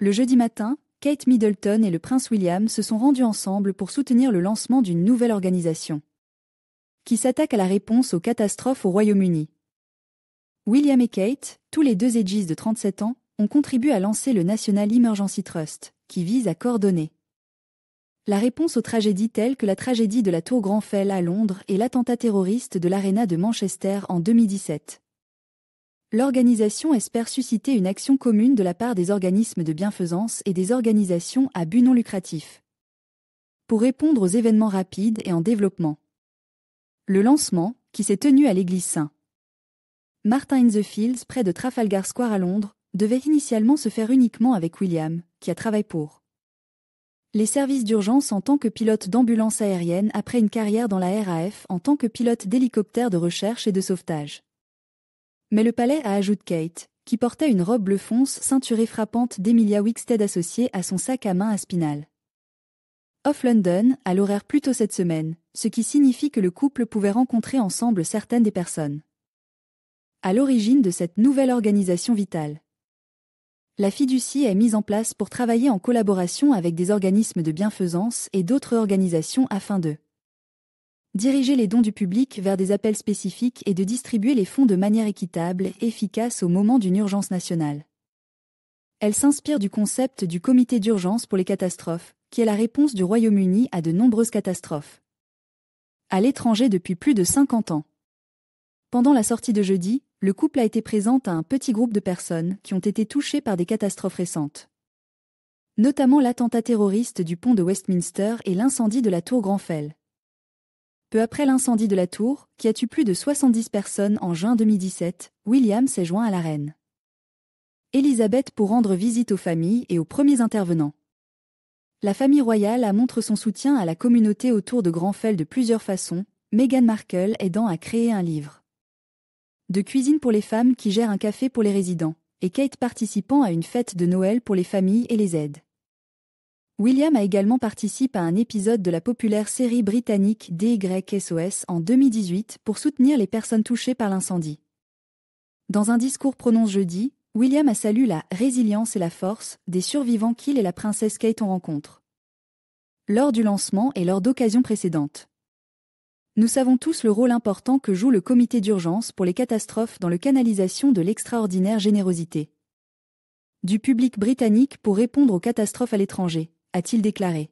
Le jeudi matin, Kate Middleton et le prince William se sont rendus ensemble pour soutenir le lancement d'une nouvelle organisation qui s'attaque à la réponse aux catastrophes au Royaume-Uni. William et Kate, tous les deux ageistes de 37 ans, ont contribué à lancer le National Emergency Trust, qui vise à coordonner la réponse aux tragédies telles que la tragédie de la Tour Grenfell à Londres et l'attentat terroriste de l'Arena de Manchester en 2017. L'organisation espère susciter une action commune de la part des organismes de bienfaisance et des organisations à but non lucratif pour répondre aux événements rapides et en développement. Le lancement, qui s'est tenu à l'église St. Martin in the Fields près de Trafalgar Square à Londres, devait initialement se faire uniquement avec William, qui a travaillé pour les services d'urgence en tant que pilote d'ambulance aérienne après une carrière dans la RAF en tant que pilote d'hélicoptère de recherche et de sauvetage. Mais le palais a ajouté Kate, qui portait une robe bleu fonce ceinturée frappante d'Emilia Wickstead associée à son sac à main à spinal. Off London, à l'horaire plus tôt cette semaine, ce qui signifie que le couple pouvait rencontrer ensemble certaines des personnes à l'origine de cette nouvelle organisation vitale. La fiducie est mise en place pour travailler en collaboration avec des organismes de bienfaisance et d'autres organisations afin de diriger les dons du public vers des appels spécifiques et de distribuer les fonds de manière équitable et efficace au moment d'une urgence nationale. Elle s'inspire du concept du comité d'urgence pour les catastrophes, qui est la réponse du Royaume-Uni à de nombreuses catastrophes à l'étranger depuis plus de 50 ans. Pendant la sortie de jeudi, le couple a été présent à un petit groupe de personnes qui ont été touchées par des catastrophes récentes, notamment l'attentat terroriste du pont de Westminster et l'incendie de la tour Grenfell. Peu après l'incendie de la tour, qui a tué plus de 70 personnes en juin 2017, William s'est joint à la reine Élisabeth pour rendre visite aux familles et aux premiers intervenants. La famille royale a montré son soutien à la communauté autour de Grenfell de plusieurs façons, Meghan Markle aidant à créer un livre de cuisine pour les femmes qui gèrent un café pour les résidents, et Kate participant à une fête de Noël pour les familles et les aides. William a également participé à un épisode de la populaire série britannique DYSOS en 2018 pour soutenir les personnes touchées par l'incendie. Dans un discours prononcé jeudi, William a salué la « résilience et la force » des survivants qu'il et la princesse Kate ont rencontrés lors du lancement et lors d'occasions précédentes. Nous savons tous le rôle important que joue le comité d'urgence pour les catastrophes dans la canalisation de l'extraordinaire générosité du public britannique pour répondre aux catastrophes à l'étranger, a-t-il déclaré.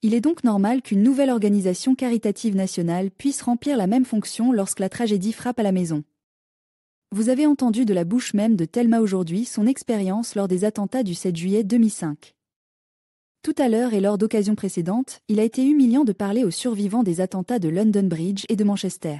Il est donc normal qu'une nouvelle organisation caritative nationale puisse remplir la même fonction lorsque la tragédie frappe à la maison. Vous avez entendu de la bouche même de Thelma aujourd'hui son expérience lors des attentats du 7 juillet 2005. Tout à l'heure et lors d'occasions précédentes, il a été humiliant de parler aux survivants des attentats de London Bridge et de Manchester.